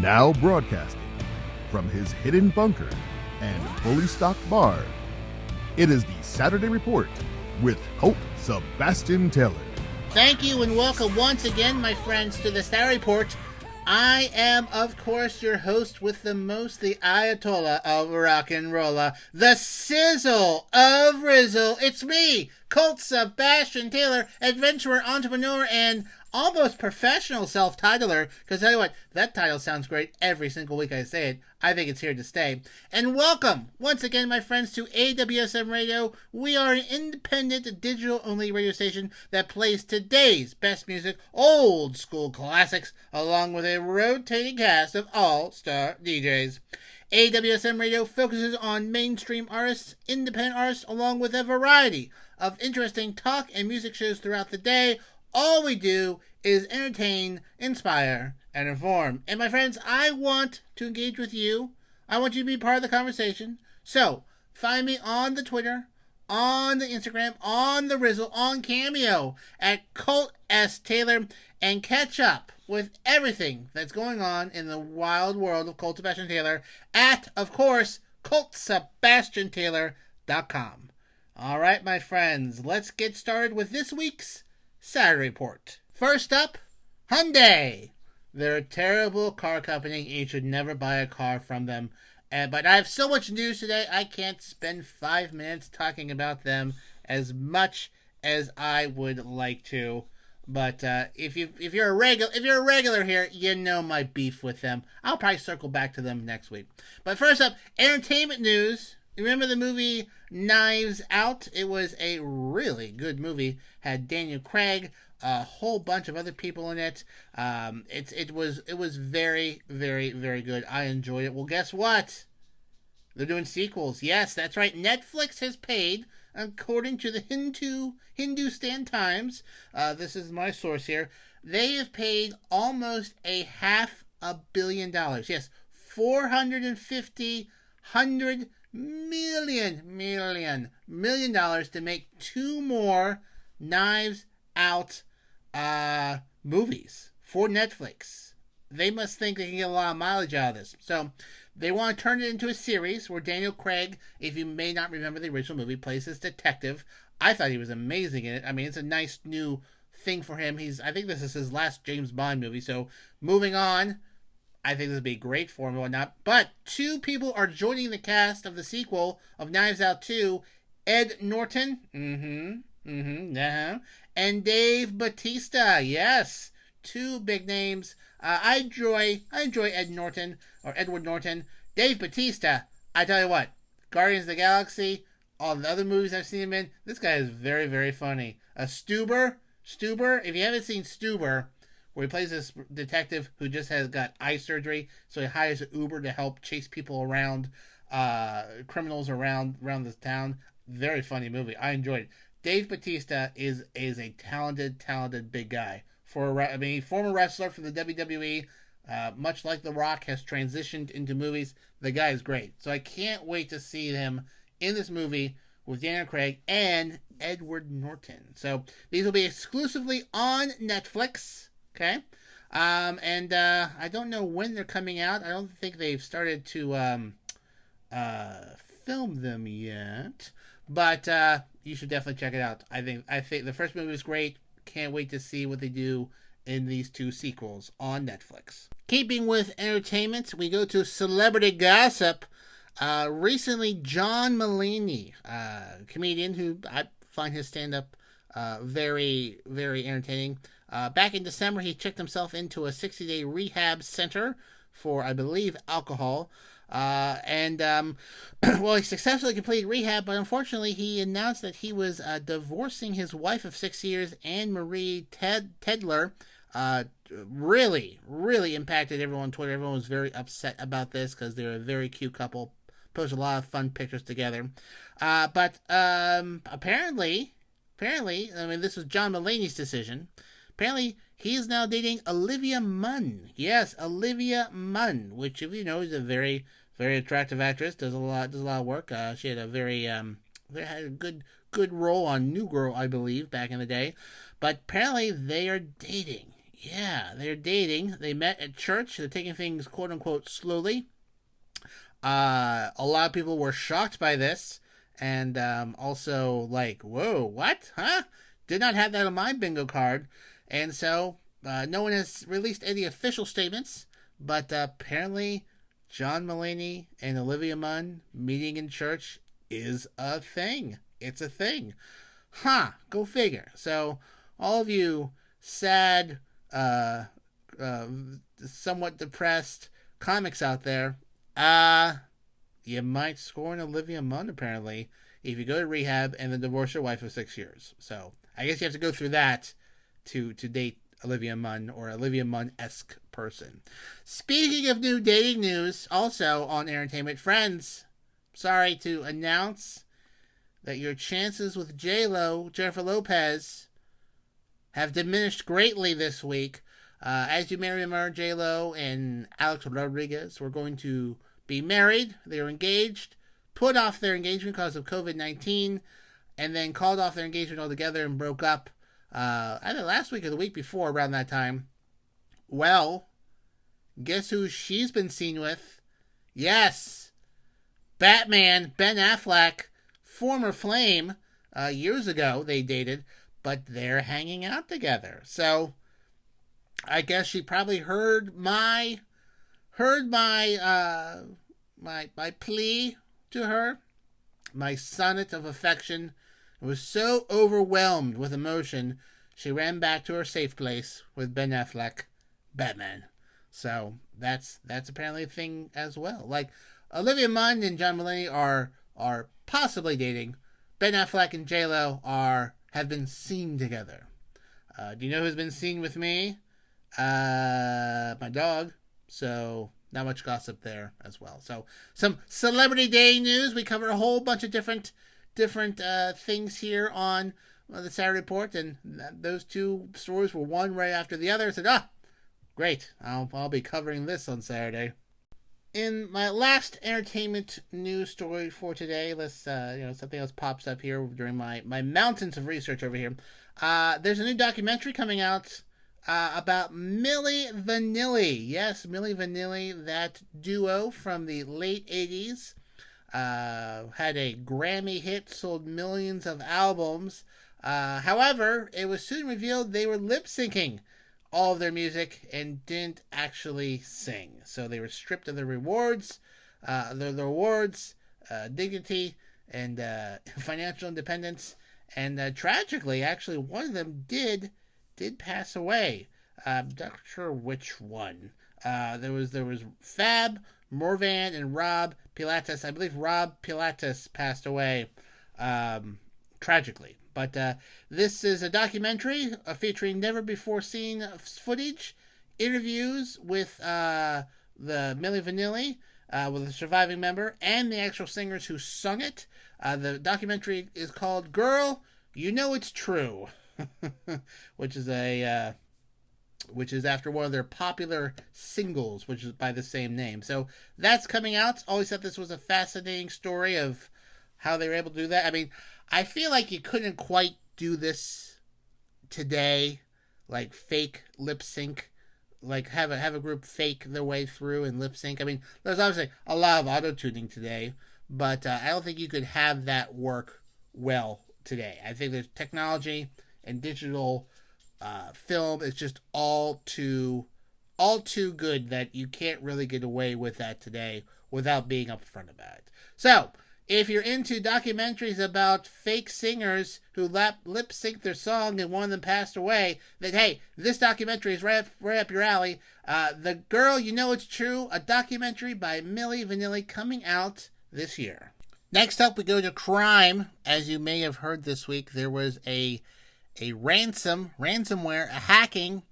Now broadcasting from his hidden bunker and fully stocked bar, it is the Saturday Report with Colt Sebastian Taylor. Thank you and welcome once again, my friends, to the Saturday Report. I am, of course, your host with the most, the Ayatollah of rock and rolla, the sizzle of Rizzle. It's me, Colt Sebastian Taylor, adventurer, entrepreneur, and almost professional self-titler, because tell you what, that title sounds great every single week I say it. I think it's here to stay. And welcome, once again, my friends, to AWSM Radio. We are an independent, digital-only radio station that plays today's best music, old school classics, along with a rotating cast of all-star DJs. AWSM Radio focuses on mainstream artists, independent artists, along with a variety of interesting talk and music shows throughout the day. All we do is entertain, inspire, and inform. And my friends, I want to engage with you. I want you to be part of the conversation. So, find me on the Twitter, on the Instagram, on the Rizzle, on Cameo, at Colt S. Taylor, and catch up with everything that's going on in the wild world of Colt Sebastian Taylor at, of course, ColtSebastianTaylor.com. All right, my friends, let's get started with this week's Saturday Report. First up, Hyundai. They're a terrible car company. You should never buy a car from them. But I have so much news today, I can't spend 5 minutes talking about them as much as I would like to. But if you're a regular here, you know my beef with them. I'll probably circle back to them next week. But first up, entertainment news. Remember the movie Knives Out? It was a really good movie. Had Daniel Craig, a whole bunch of other people in it. It was very, very, very good. I enjoyed it. Well, guess what? They're doing sequels. Yes, that's right. Netflix has paid, according to the Hindustan Times. This is my source here. They have paid almost $500 million. Yes, $450 million to make 2 more Knives Out movies for Netflix. They must think they can get a lot of mileage out of this. So they want to turn it into a series where Daniel Craig, if you may not remember the original movie, plays this detective. I thought he was amazing in it. I mean, it's a nice new thing for him. I think this is his last James Bond movie. So moving on, I think this would be great for him and whatnot. But 2 people are joining the cast of the sequel of Knives Out 2. Ed Norton. And Dave Bautista. Yes. 2 big names. I enjoy Ed Norton, or Edward Norton. Dave Bautista, I tell you what, Guardians of the Galaxy, all the other movies I've seen him in, this guy is very, very funny. Stuber, if you haven't seen Stuber, where he plays this detective who just has got eye surgery, so he hires an Uber to help chase people around, criminals around the town. Very funny movie. I enjoyed it. Dave Bautista is a talented big guy. Former wrestler for the WWE, much like The Rock, has transitioned into movies. The guy is great. So I can't wait to see him in this movie with Daniel Craig and Edward Norton. So these will be exclusively on Netflix. Okay? And I don't know when they're coming out. I don't think they've started to film them yet. But you should definitely check it out. I think the first movie was great. Can't wait to see what they do in these 2 sequels on Netflix. Keeping with entertainment, we go to celebrity gossip. Recently, John Mulaney, comedian who I find his stand-up very, very entertaining. Back in December, he checked himself into a 60-day rehab center for, I believe, alcohol. Well, he successfully completed rehab, but unfortunately he announced that he was divorcing his wife of 6 years, Anne Marie Tedler. Really, really impacted everyone on Twitter. Everyone was very upset about this because they're a very cute couple. Posted a lot of fun pictures together. But apparently, I mean, this was John Mulaney's decision. Apparently, he is now dating Olivia Munn. Yes, Olivia Munn, which, if you know, is a very, very attractive actress. Does a lot of work. She had a very good role on New Girl, I believe, back in the day. But apparently, they are dating. Yeah, they're dating. They met at church. They're taking things quote unquote slowly. A lot of people were shocked by this, and also like, whoa, what? Huh? Did not have that on my bingo card. And so no one has released any official statements, but apparently John Mulaney and Olivia Munn meeting in church is a thing. It's a thing. Huh, go figure. So all of you sad, somewhat depressed comics out there, you might score an Olivia Munn, apparently, if you go to rehab and then divorce your wife of 6 years. So I guess you have to go through that to date Olivia Munn or Olivia Munn-esque person. Speaking of new dating news, also on Entertainment Friends, sorry to announce that your chances with J-Lo, Jennifer Lopez, have diminished greatly this week. As you may remember, J-Lo and Alex Rodriguez were going to be married. They were engaged, put off their engagement because of COVID-19, and then called off their engagement altogether and broke up either last week or the week before, around that time. Well, guess who she's been seen with? Yes, Batman, Ben Affleck, former Flame. Years ago they dated, but they're hanging out together. So I guess she probably heard my plea to her, my sonnet of affection, and was so overwhelmed with emotion, she ran back to her safe place with Ben Affleck, Batman. So that's apparently a thing as well. Like, Olivia Munn and John Mulaney are possibly dating. Ben Affleck and J-Lo have been seen together. Do you know who's been seen with me? My dog. So not much gossip there as well. So some celebrity dating news. We cover a whole bunch of different things here on the Saturday Report, and those two stories were one right after the other. I said, great, I'll be covering this on Saturday. In my last entertainment news story for today, let's something else pops up here during my mountains of research over here. There's a new documentary coming out about Milli Vanilli. Yes, Milli Vanilli, that duo from the late 80s. Had a Grammy hit, sold millions of albums. However, it was soon revealed they were lip syncing all of their music and didn't actually sing. So they were stripped of their rewards, dignity, and financial independence. And tragically, actually, one of them did pass away. I'm not sure which one. There was Fab, Morvan, and Rob Pilatus. I believe Rob Pilatus passed away tragically. But this is a documentary featuring never-before-seen footage, interviews with the Milli Vanilli, with a surviving member, and the actual singers who sung it. The documentary is called Girl, You Know It's True, which is after one of their popular singles, which is by the same name. So that's coming out. Always thought this was a fascinating story of how they were able to do that. I mean, I feel like you couldn't quite do this today, like fake lip sync, like have a group fake their way through and lip sync. I mean, there's obviously a lot of auto tuning today, but I don't think you could have that work well today. I think there's technology and digital film is just all too good that you can't really get away with that today without being upfront about it. So, if you're into documentaries about fake singers who lip sync their song and one of them passed away, then hey, this documentary is right up your alley. The Girl, You Know It's True, a documentary by Milli Vanilli, coming out this year. Next up, we go to crime. As you may have heard this week, there was a ransomware, a hacking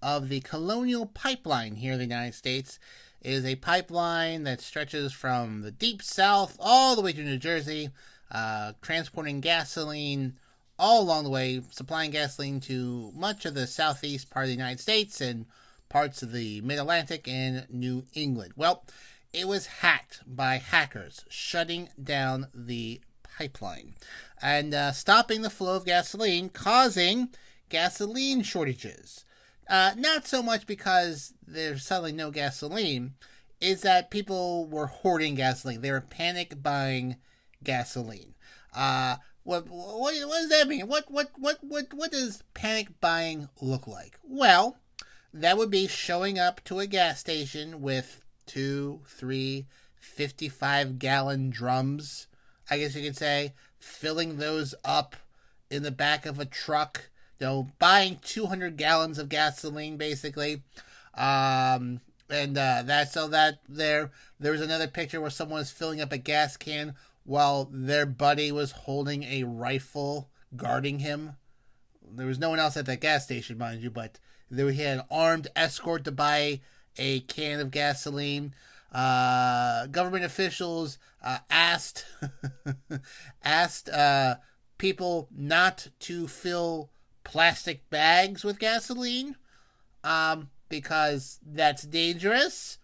of the Colonial Pipeline here in the United States. It is a pipeline that stretches from the deep south all the way to New Jersey, transporting gasoline all along the way, supplying gasoline to much of the southeast part of the United States and parts of the mid-Atlantic and New England. Well, it was hacked by hackers, shutting down the pipeline and stopping the flow of gasoline, causing gasoline shortages. Not so much because there's suddenly no gasoline, is that people were hoarding gasoline. They were panic buying gasoline. What does that mean? What does panic buying look like? Well, that would be showing up to a gas station with 2, 3, 55-gallon drums, I guess you could say, filling those up in the back of a truck, buying 200 gallons of gasoline, basically. And that's so that there was another picture where someone was filling up a gas can while their buddy was holding a rifle guarding him. There was no one else at that gas station, mind you, but he had an armed escort to buy a can of gasoline. Government officials asked people not to fill plastic bags with gasoline because that's dangerous.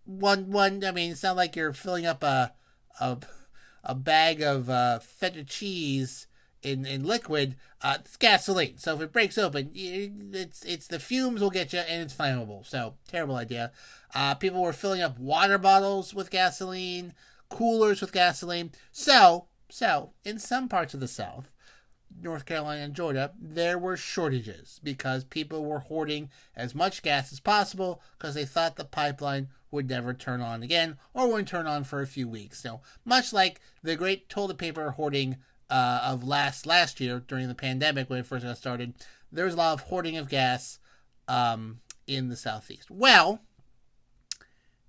I mean, it's not like you're filling up a bag of feta cheese in liquid. It's gasoline, so if it breaks open, it's the fumes will get you, and it's flammable. So terrible idea. People were filling up water bottles with gasoline, coolers with gasoline. So in some parts of the South, North Carolina and Georgia, there were shortages because people were hoarding as much gas as possible because they thought the pipeline would never turn on again or wouldn't turn on for a few weeks. So much like the great toilet paper hoarding of last year during the pandemic when it first got started, there was a lot of hoarding of gas in the Southeast. Well,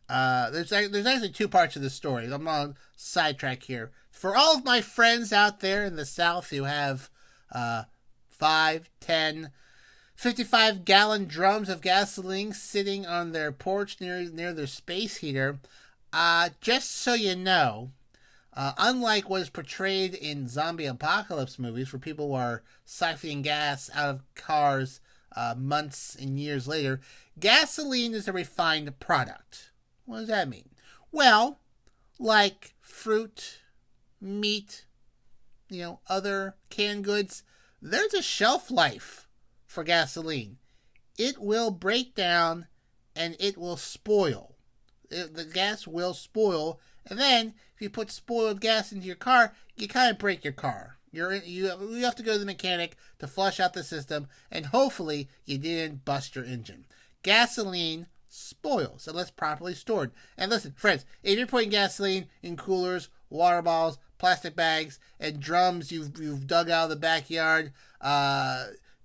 there's actually two parts of the story. I'm on sidetrack here. For all of my friends out there in the South who have 5, 10, 55-gallon drums of gasoline sitting on their porch near their space heater, just so you know, unlike what is portrayed in zombie apocalypse movies where people are siphoning gas out of cars months and years later, gasoline is a refined product. What does that mean? Well, like fruit, meat, other canned goods, there's a shelf life for gasoline. It will break down and it will spoil. The gas will spoil, and then if you put spoiled gas into your car, you kind of break your car. You have to go to the mechanic to flush out the system, and hopefully you didn't bust your engine. Gasoline spoils unless properly stored. And listen, friends, if you're putting gasoline in coolers, water bottles, plastic bags, and drums you've dug out of the backyard,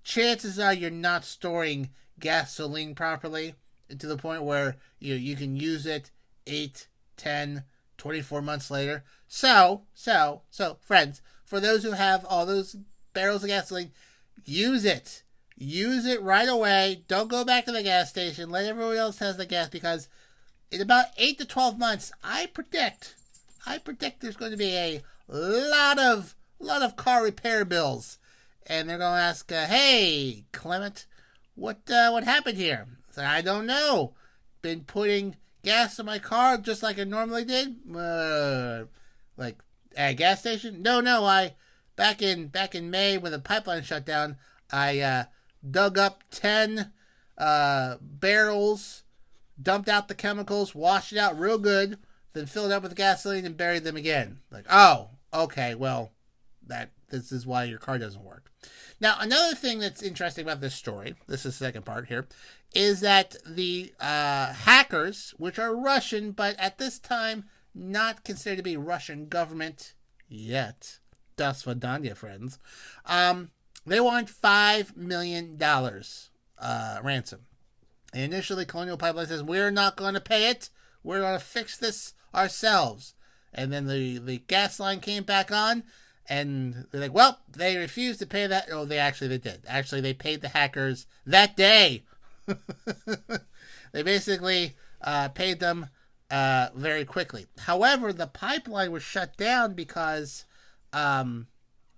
chances are you're not storing gasoline properly to the point where you can use it 8, 10, 24 months later. So, friends, for those who have all those barrels of gasoline, use it. Use it right away. Don't go back to the gas station. Let everyone else has the gas, because in about 8 to 12 months, I predict there's going to be a lot of car repair bills, and they're going to ask, "Hey, Clement, what happened here?" So, I don't know. Been putting gas in my car just like I normally did, like at a gas station. No. I back in May when the pipeline shut down, I dug up 10 barrels, dumped out the chemicals, washed it out real good, then filled it up with gasoline and buried them again. Like, oh, okay, well, this is why your car doesn't work. Now, another thing that's interesting about this story, this is the second part here, is that the hackers, which are Russian, but at this time not considered to be Russian government yet, das Vidanya, friends, they want $5 million ransom. And initially, Colonial Pipeline says, we're not going to pay it. We're going to fix this ourselves. And then the gas line came back on, and they're like, well, they refused to pay that. Oh, they did. Actually, they paid the hackers that day. They basically paid them very quickly. However, the pipeline was shut down because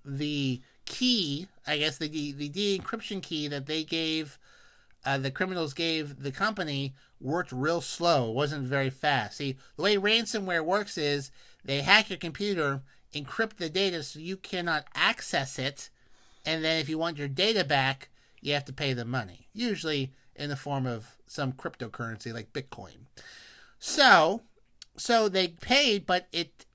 the key, I guess the de-encryption key that they gave, the criminals gave the company, worked real slow. It wasn't very fast. See, the way ransomware works is they hack your computer, encrypt the data so you cannot access it, and then if you want your data back, you have to pay them money, usually in the form of some cryptocurrency like Bitcoin. So they paid, but it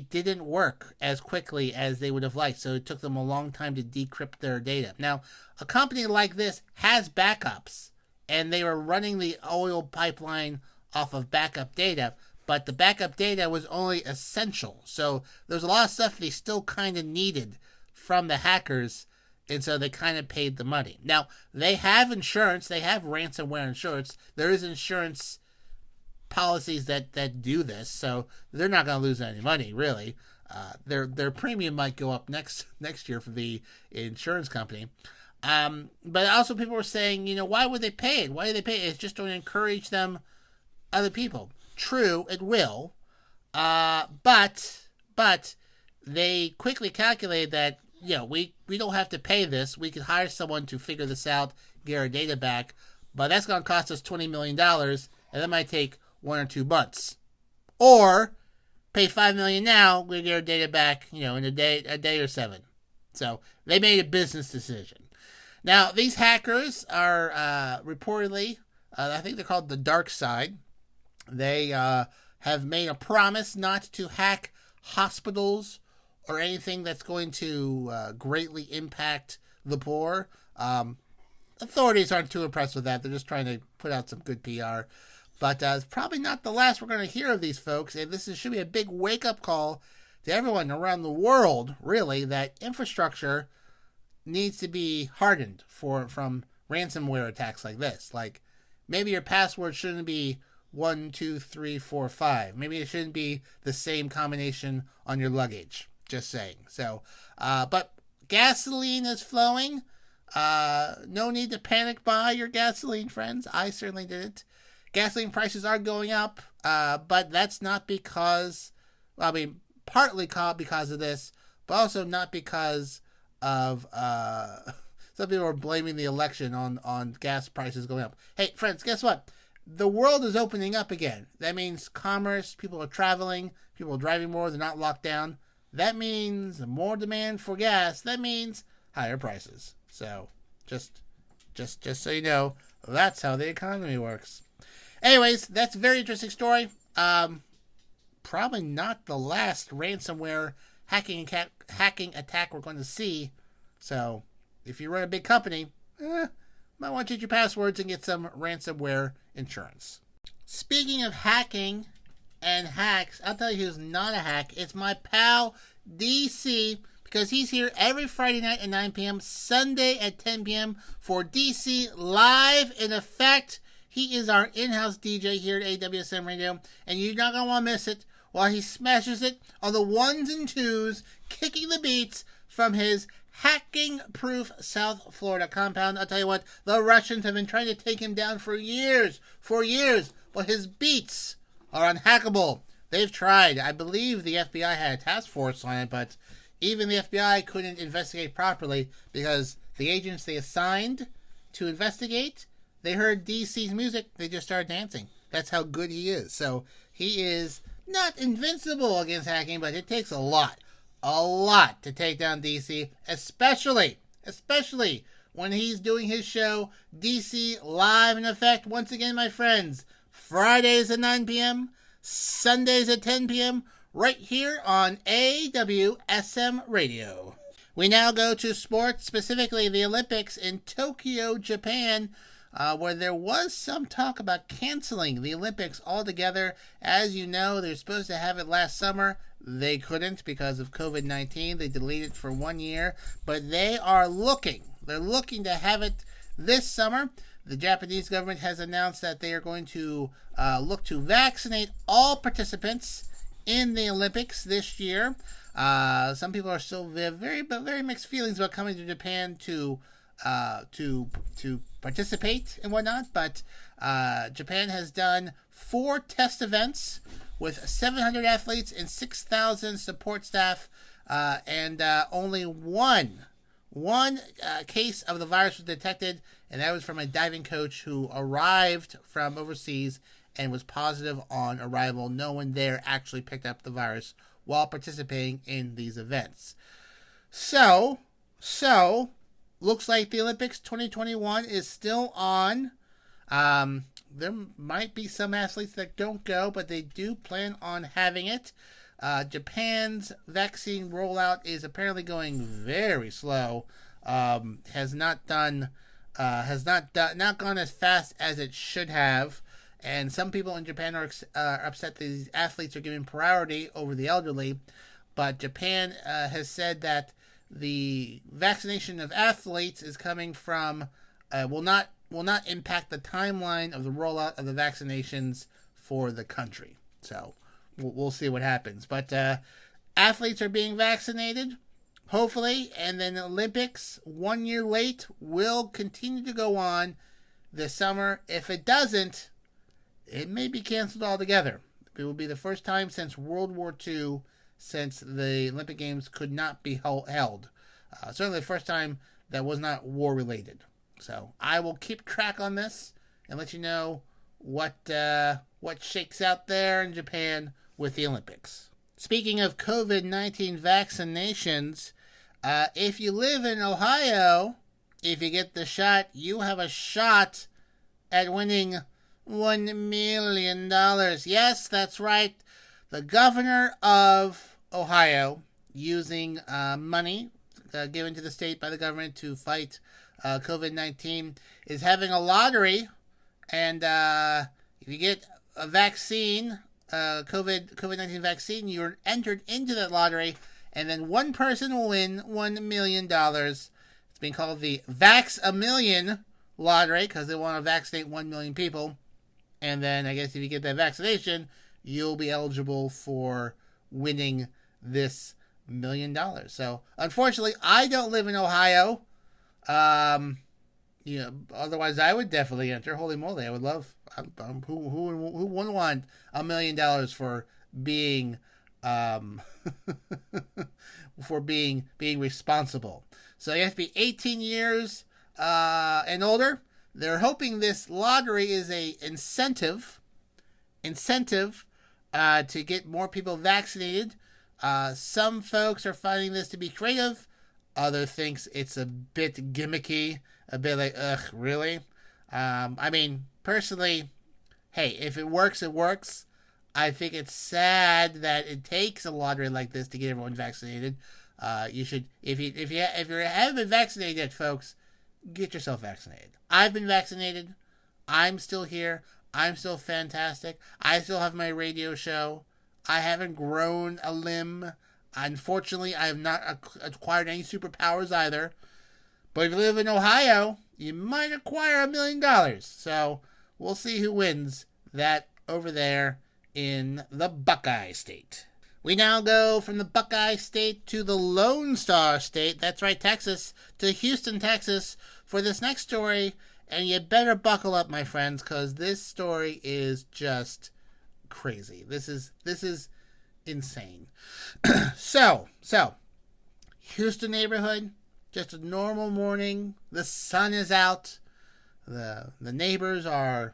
didn't work as quickly as they would have liked. So it took them a long time to decrypt their data. Now, a company like this has backups, and they were running the oil pipeline off of backup data, but the backup data was only essential. So there's a lot of stuff they still kind of needed from the hackers, and so they kind of paid the money. Now, they have insurance. They have ransomware insurance. There is insurance policies that do this, so they're not going to lose any money, really. Their premium might go up next year for the insurance company. But also people were saying, why would they pay it? Why do they pay it? It's just to encourage them, other people. True, it will. But they quickly calculated that, we don't have to pay this. We could hire someone to figure this out, get our data back, but that's going to cost us $20 million, and that might take 1 or 2 months. Or pay $5 million now, we get our data back, in a day or 7. So they made a business decision. Now, these hackers are reportedly, I think they're called the dark side. They have made a promise not to hack hospitals or anything that's going to greatly impact the poor. Authorities aren't too impressed with that. They're just trying to put out some good PR. But it's probably not the last we're going to hear of these folks. And should be a big wake-up call to everyone around the world, really, that infrastructure needs to be hardened from ransomware attacks like this. Like, maybe your password shouldn't be 1, 2, 3, 4, 5. Maybe it shouldn't be the same combination on your luggage. Just saying. So, but gasoline is flowing. No need to panic buy your gasoline, friends. I certainly didn't. Gasoline prices are going up, but that's not because, partly because of this, but also not because of, some people are blaming the election on gas prices going up. Hey, friends, guess what? The world is opening up again. That means commerce, people are traveling, people are driving more, they're not locked down. That means more demand for gas. That means higher prices. So, just so you know, that's how the economy works. Anyways, that's a very interesting story. Probably not the last ransomware hacking attack we're going to see. So, if you run a big company, might want to change your passwords and get some ransomware insurance. Speaking of hacking and hacks, I'll tell you who's not a hack. It's my pal DC, because he's here every Friday night at 9 p.m., Sunday at 10 p.m. for DC Live in Effect. He is our in-house DJ here at AWSM Radio, and you're not going to want to miss it while he smashes it on the 1s and 2s, kicking the beats from his hacking-proof South Florida compound. I'll tell you what, the Russians have been trying to take him down for years, but his beats are unhackable. They've tried. I believe the FBI had a task force on it, but even the FBI couldn't investigate properly because the agents they assigned to investigate, they heard DC's music, they just started dancing. That's how good he is. So he is not invincible against hacking, but it takes a lot to take down DC, especially when he's doing his show, DC Live in Effect. Once again, my friends, Fridays at 9 p.m., Sundays at 10 p.m., right here on AWSM Radio. We now go to sports, specifically the Olympics in Tokyo, Japan, where there was some talk about canceling the Olympics altogether. As you know, they're supposed to have it last summer. They couldn't because of COVID-19. They delayed it for 1 year, but they're looking to have it this summer. The Japanese government has announced that they are going to look to vaccinate all participants in the Olympics this year. Some people are still very mixed feelings about coming to Japan to participate and whatnot, but Japan has done 4 test events with 700 athletes and 6,000 support staff, and only one case of the virus was detected, and that was from a diving coach who arrived from overseas and was positive on arrival. No one there actually picked up the virus while participating in these events. So looks like the Olympics 2021 is still on. There might be some athletes that don't go, but they do plan on having it. Japan's vaccine rollout is apparently going very slow. Has not gone as fast as it should have. And some people in Japan are upset that these athletes are given priority over the elderly. But Japan has said that the vaccination of athletes is coming from will not impact the timeline of the rollout of the vaccinations for the country. So we'll see what happens. But athletes are being vaccinated, hopefully, and then the Olympics, 1 year late, will continue to go on this summer. If it doesn't, it may be canceled altogether. It will be the first time since World War II since the Olympic Games could not be held. Certainly the first time that was not war-related. So I will keep track on this and let you know what shakes out there in Japan with the Olympics. Speaking of COVID-19 vaccinations, if you live in Ohio, if you get the shot, you have a shot at winning $1 million. Yes, that's right. The governor of Ohio, using money given to the state by the government to fight COVID-19, is having a lottery. And if you get a vaccine, COVID-19 vaccine, you're entered into that lottery. And then one person will win $1 million. It's being called the Vax-A-Million lottery because they want to vaccinate 1 million people. And then I guess if you get that vaccination, you'll be eligible for winning this $1 million. So unfortunately, I don't live in Ohio. Otherwise I would definitely enter. Holy moly, I would love. Who wouldn't want $1 million for being being responsible? So you have to be 18 years and older. They're hoping this lottery is a incentive to get more people vaccinated. Some folks are finding this to be creative. Others thinks it's a bit gimmicky, a bit like, ugh, really? I mean, personally, hey, if it works, it works. I think it's sad that it takes a lottery like this to get everyone vaccinated. You should, if you haven't been vaccinated yet, folks, get yourself vaccinated. I've been vaccinated. I'm still here. I'm still fantastic. I still have my radio show. I haven't grown a limb. Unfortunately, I have not acquired any superpowers either. But if you live in Ohio, you might acquire $1 million. So we'll see who wins that over there in the Buckeye State. We now go from the Buckeye State to the Lone Star State. That's right, Texas, to Houston, Texas, for this next story. And you better buckle up, my friends, because this story is just crazy. This is insane. So, Houston neighborhood, just a normal morning. The sun is out. The neighbors are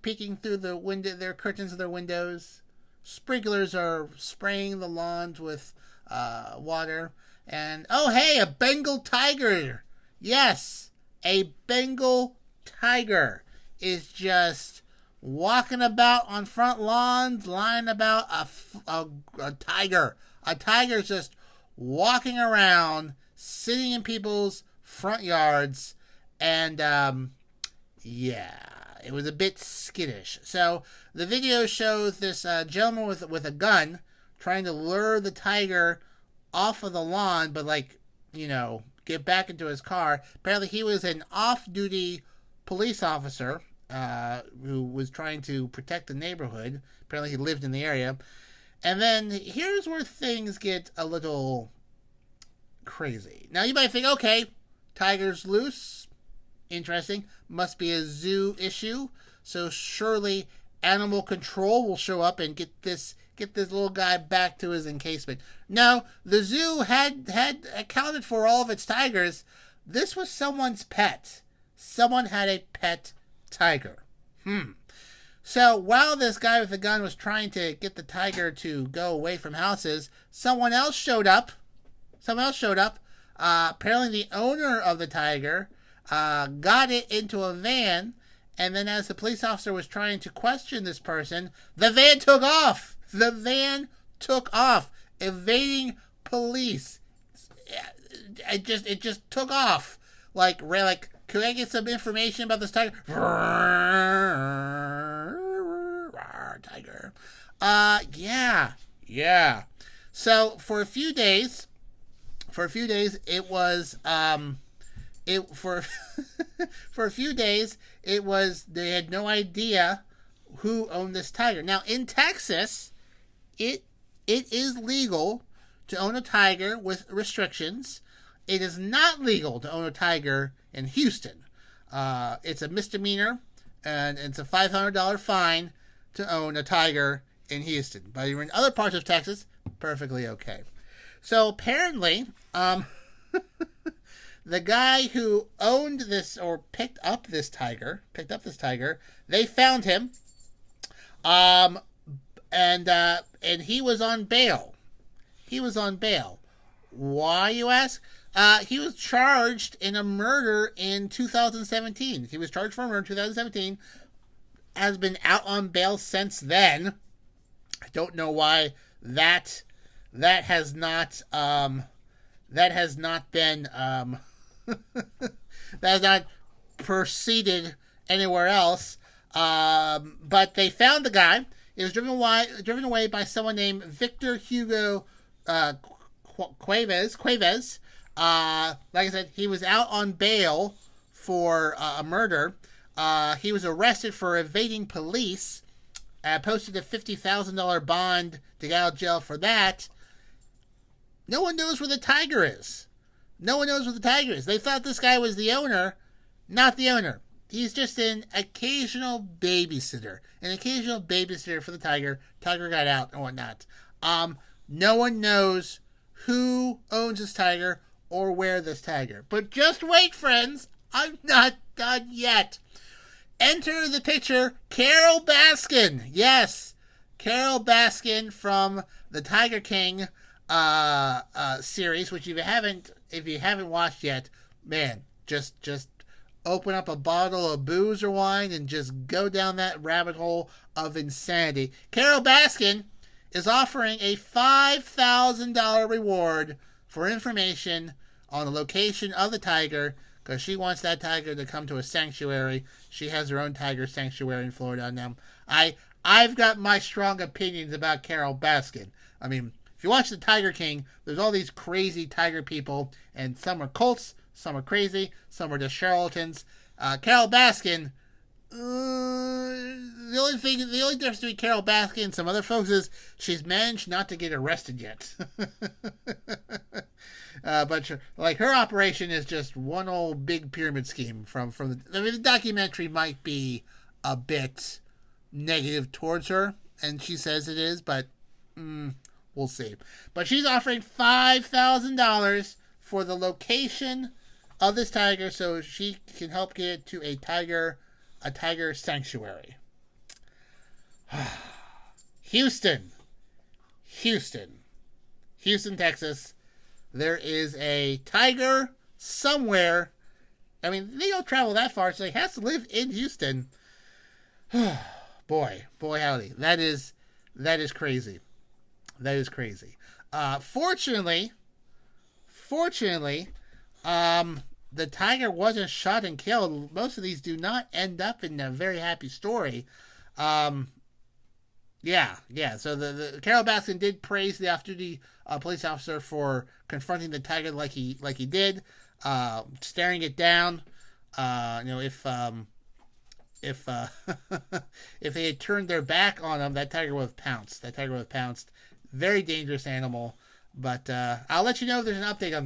peeking through the window, their curtains of their windows. Sprinklers are spraying the lawns with water. And, oh, hey, a Bengal tiger. Yes, a Bengal tiger is just walking about on front lawns, lying about a tiger. A tiger's just walking around, sitting in people's front yards. And, it was a bit skittish. So the video shows this gentleman with a gun trying to lure the tiger off of the lawn, but get back into his car. Apparently he was an off-duty police officer who was trying to protect the neighborhood. Apparently he lived in the area. And then here's where things get a little crazy. Now you might think, okay, tiger's loose. Interesting. Must be a zoo issue. So surely animal control will show up and get this little guy back to his encasement. No, the zoo had accounted for all of its tigers. This was someone's pet. Someone had a pet tiger. So while this guy with the gun was trying to get the tiger to go away from houses, someone else showed up. Apparently the owner of the tiger got it into a van, and then as the police officer was trying to question this person, the van took off. The van took off, evading police. It just took off. Like, could I get some information about this tiger? Tiger. Yeah. So for a few days, it was for a few days it was they had no idea who owned this tiger. Now in Texas, it is legal to own a tiger with restrictions. It is not legal to own a tiger in Houston. It's a misdemeanor, and it's a $500 fine to own a tiger in Houston. But you're in other parts of Texas, perfectly okay. So apparently, the guy who owned this or picked up this tiger, they found him, and he was on bail. Why, you ask? He was charged in a murder in 2017. He was charged for a murder in 2017. Has been out on bail since then. I don't know why that has not been that has not proceeded anywhere else. But they found the guy. It was driven away by someone named Victor Hugo Cuevas. Like I said, he was out on bail for a murder. He was arrested for evading police. Posted a $50,000 bond to get out of jail for that. No one knows where the tiger is. They thought this guy was the owner. Not the owner. He's just an occasional babysitter. For the tiger. Tiger got out and whatnot. No one knows who owns this tiger or where this tiger. But just wait, friends. I'm not done yet. Enter the picture, Carole Baskin. Yes, Carole Baskin from the Tiger King series, which if you haven't watched yet, man, just open up a bottle of booze or wine and just go down that rabbit hole of insanity. Carole Baskin is offering a $5,000 reward for information on the location of the tiger, because she wants that tiger to come to a sanctuary. She has her own tiger sanctuary in Florida now. I've got my strong opinions about Carole Baskin. I mean, if you watch the Tiger King, there's all these crazy tiger people, and some are cults, some are crazy, some are just charlatans. Carole Baskin, the only difference between Carole Baskin and some other folks is she's managed not to get arrested yet. But like her operation is just one old big pyramid scheme the documentary might be a bit negative towards her, and she says it is, but we'll see. But she's offering $5,000 for the location of this tiger so she can help get it to a tiger sanctuary. Houston, Texas. There is a tiger somewhere. I mean, they don't travel that far, so he has to live in Houston. boy howdy. That is crazy. Fortunately, the tiger wasn't shot and killed. Most of these do not end up in a very happy story. Yeah. So the Carole Baskin did praise the off-duty police officer for confronting the tiger like he did, staring it down. If if they had turned their back on him, that tiger would have pounced. Very dangerous animal. But I'll let you know if there's an update on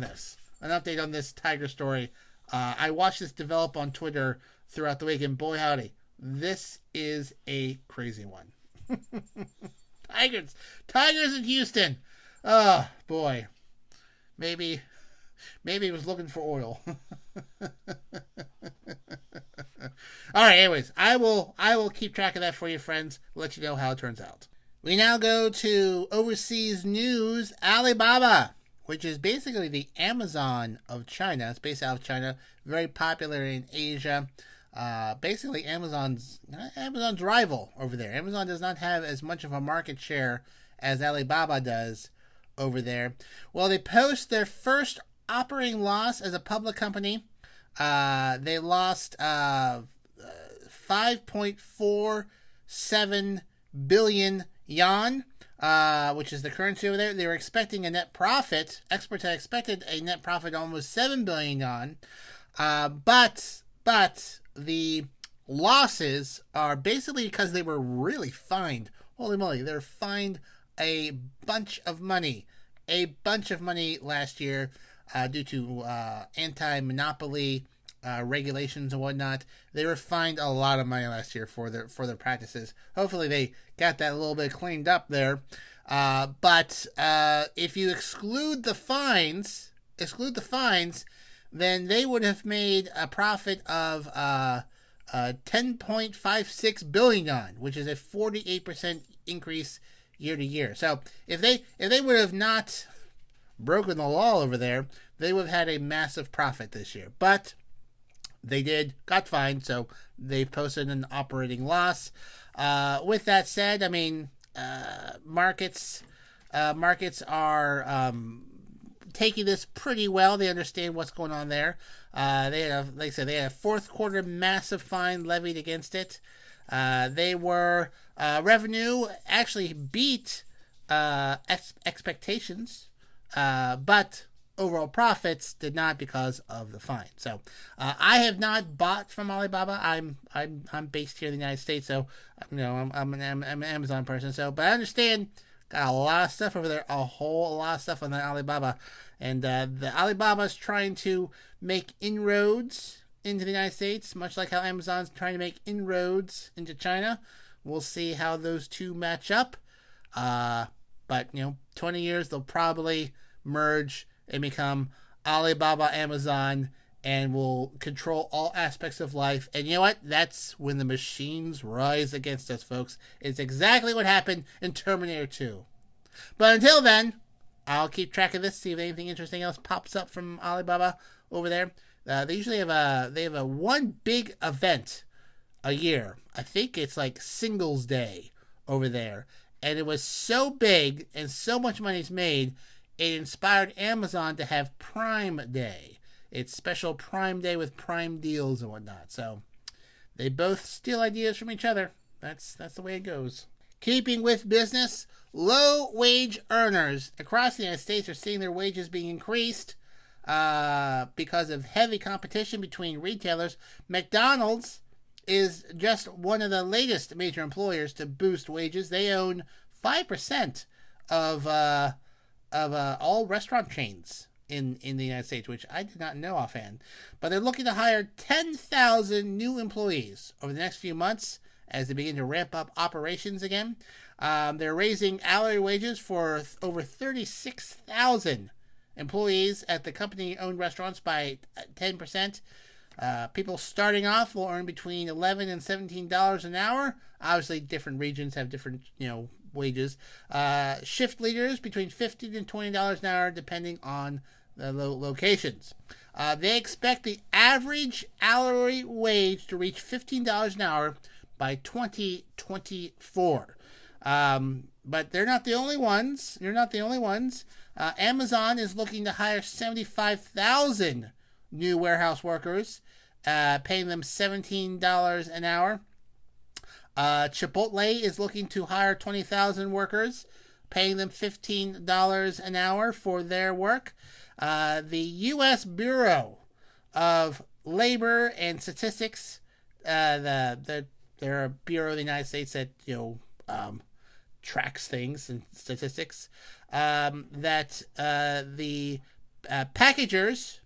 this. Tiger story. I watched this develop on Twitter throughout the week, and boy howdy, this is a crazy one. Tigers in Houston. Oh boy, maybe he was looking for oil. All right. Anyways, I will keep track of that for you, friends. Let you know how it turns out. We now go to overseas news. Alibaba. which is basically the Amazon of China. It's based out of China, very popular in Asia. Basically, Amazon's rival over there. Amazon does not have as much of a market share as Alibaba does over there. Well, they post their first operating loss as a public company. They lost 5.47 billion yuan, which is the currency over there. They were expecting a net profit. Experts had expected a net profit of almost 7 billion yuan. But the losses are basically because they were really fined. Holy moly, they were fined a bunch of money last year due to anti-monopoly regulations and whatnot. They were fined a lot of money last year for their practices. Hopefully they got that a little bit cleaned up there. But if you exclude the fines, then they would have made a profit of 10.56 billion yuan, which is a 48% increase year to year. So if they would have not broken the law over there, they would have had a massive profit this year. But they got fined, so they posted an operating loss. With that said, I mean, markets are taking this pretty well. They understand what's going on there. They have, like I said, they had a fourth quarter massive fine levied against it. Revenue actually beat expectations, but overall profits did not because of the fine. So I have not bought from Alibaba. I'm based here in the United States, so I'm an Amazon person. So, but I understand. Got a lot of stuff over there, a whole lot of stuff on the Alibaba. And the Alibaba is trying to make inroads into the United States, much like how Amazon's trying to make inroads into China. We'll see how those two match up. But 20 years, they'll probably merge and become Alibaba Amazon and will control all aspects of life. And you know what? That's when the machines rise against us, folks. It's exactly what happened in Terminator 2. But until then, I'll keep track of this, see if anything interesting else pops up from Alibaba over there. They usually have a one big event a year. I think it's like Singles Day over there. And it was so big and so much money is made, it inspired Amazon to have Prime Day. It's special Prime Day with Prime deals and whatnot. So they both steal ideas from each other. That's the way it goes. Keeping with business, low-wage earners across the United States are seeing their wages being increased because of heavy competition between retailers. McDonald's is just one of the latest major employers to boost wages. They own 5% of all restaurant chains in the United States, which I did not know offhand. But they're looking to hire 10,000 new employees over the next few months as they begin to ramp up operations again. They're raising hourly wages for over 36,000 employees at the company-owned restaurants by 10%. People starting off will earn between $11 and $17 an hour. Obviously, different regions have different, wages. Shift leaders between $15 and $20 an hour, depending on the locations. They expect the average hourly wage to reach $15 an hour by 2024. But they're not the only ones. Amazon is looking to hire 75,000 new warehouse workers, paying them $17 an hour. Chipotle is looking to hire 20,000 workers, paying them $15 an hour for their work. The U.S. Bureau of Labor and Statistics, they're a bureau of the United States that tracks things and statistics. That the packagers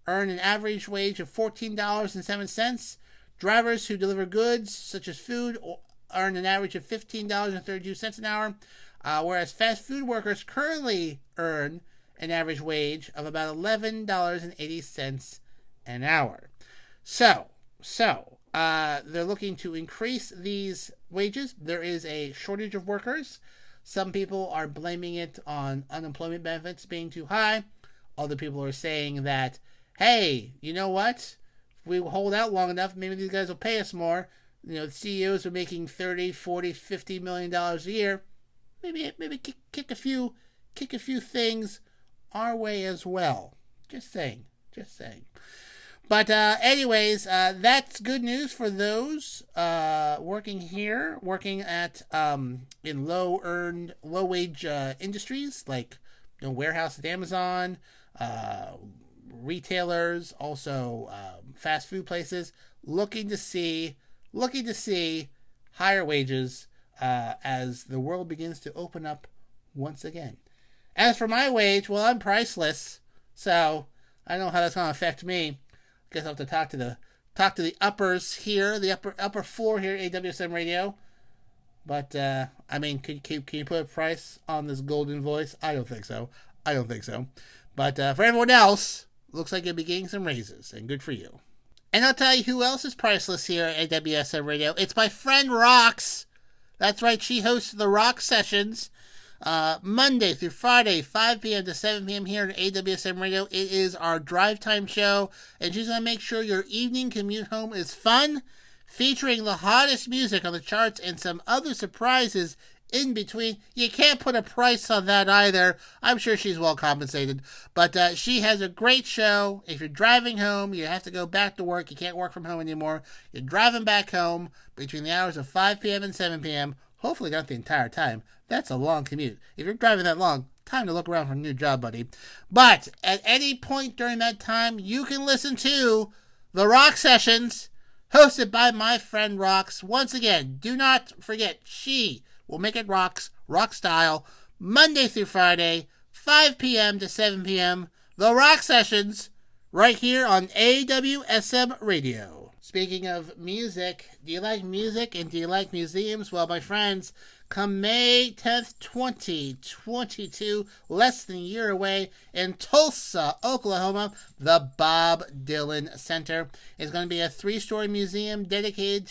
earn an average wage of $14.07. Drivers who deliver goods, such as food, earn an average of $15.32 an hour, whereas fast food workers currently earn an average wage of about $11.80 an hour. So they're looking to increase these wages. There is a shortage of workers, Some people are blaming it on unemployment benefits being too high. Other people are saying that, hey, you know what? If we hold out long enough, maybe these guys will pay us more. You know, the CEOs are making $30, $40, $50 million a year. Maybe kick a few things our way as well. Just saying. But anyways, that's good news for those working at in low wage industries like warehouse at Amazon, retailers, also fast food places, looking to see higher wages as the world begins to open up once again. As for my wage, well, I'm priceless, so I don't know how that's going to affect me. I guess I'll have to talk to the uppers here, the upper floor here at AWSM Radio. But I mean, can you put a price on this golden voice? I don't think so. But for everyone else, looks like you'll be getting some raises, and good for you. And I'll tell you who else is priceless here at AWSM Radio. It's my friend Rox. That's right, she hosts the Rox Sessions. Monday through Friday, 5 p.m. to 7 p.m. here at AWSM Radio. It is our drive time show, and she's going to make sure your evening commute home is fun, featuring the hottest music on the charts and some other surprises in between. You can't put a price on that either. I'm sure she's well compensated, but she has a great show. If you're driving home, you have to go back to work. You can't work from home anymore. You're driving back home between the hours of 5 p.m. and 7 p.m., hopefully not the entire time. That's a long commute. If you're driving that long, time to look around for a new job, buddy. But at any point during that time, you can listen to the Rox Sessions, hosted by my friend Rox. Once again, do not forget, she will make it rock style, Monday through Friday, 5 p.m. to 7 p.m. The Rox Sessions, right here on AWSM Radio. Speaking of music, do you like music and do you like museums? Well, my friends, come May 10th, 2022, less than a year away, in Tulsa, Oklahoma, the Bob Dylan Center is going to be a 3-story museum dedicated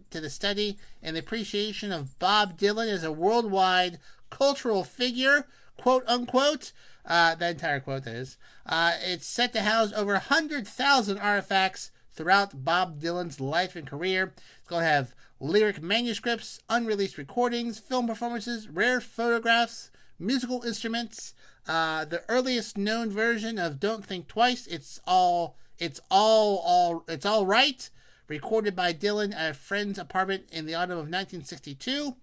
to the study and the appreciation of Bob Dylan as a worldwide cultural figure, quote unquote. That entire quote, that is. It's set to house over 100,000 artifacts throughout Bob Dylan's life and career. It's going to have lyric manuscripts, unreleased recordings, film performances, rare photographs, musical instruments, the earliest known version of Don't Think Twice, It's All Right, recorded by Dylan at a friend's apartment in the autumn of 1962.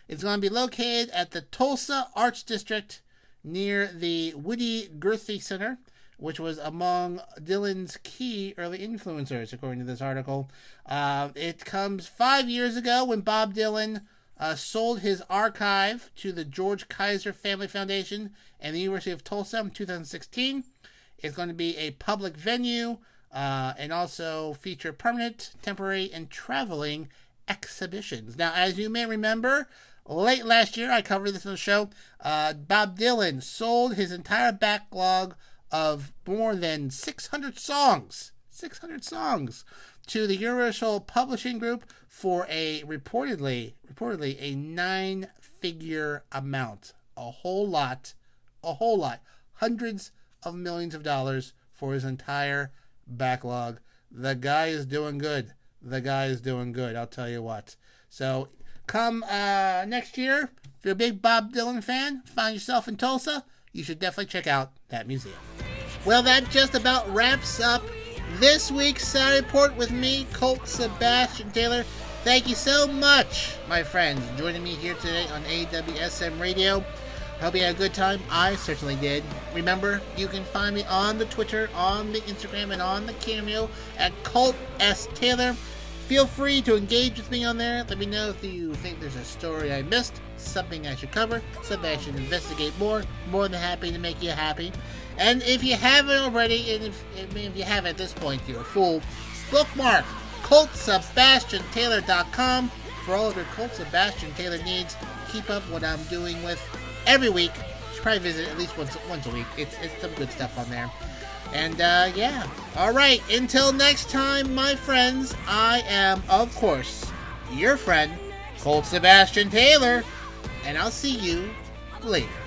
It's going to be located at the Tulsa Arts District near the Woody Guthrie Center, which was among Dylan's key early influencers, according to this article. It comes 5 years ago when Bob Dylan sold his archive to the George Kaiser Family Foundation and the University of Tulsa in 2016. It's going to be a public venue and also feature permanent, temporary, and traveling exhibitions. Now, as you may remember, late last year, I covered this on the show, Bob Dylan sold his entire backlog of more than 600 songs to the Universal Publishing Group for a reportedly a 9-figure amount. A whole lot, hundreds of millions of dollars for his entire backlog. The guy is doing good. I'll tell you what. So come next year, if you're a big Bob Dylan fan, find yourself in Tulsa, you should definitely check out that museum. Well, that just about wraps up this week's Saturday Report with me, Colt Sebastian Taylor. Thank you so much, my friends, joining me here today on AWSM Radio. Hope you had a good time. I certainly did. Remember, you can find me on the Twitter, on the Instagram, and on the Cameo at Colt S. Taylor. Feel free to engage with me on there. Let me know if you think there's a story I missed, something I should cover, something I should investigate more. More than happy to make you happy. And if you haven't already, and if you haven't at this point, you're a fool, bookmark ColtSebastianTaylor.com for all of your Colt Sebastian Taylor needs. Keep up what I'm doing with every week. You should probably visit at least once a week. It's some good stuff on there. And, yeah. Alright, until next time, my friends, I am, of course, your friend, Colt Sebastian Taylor. and I'll see you later.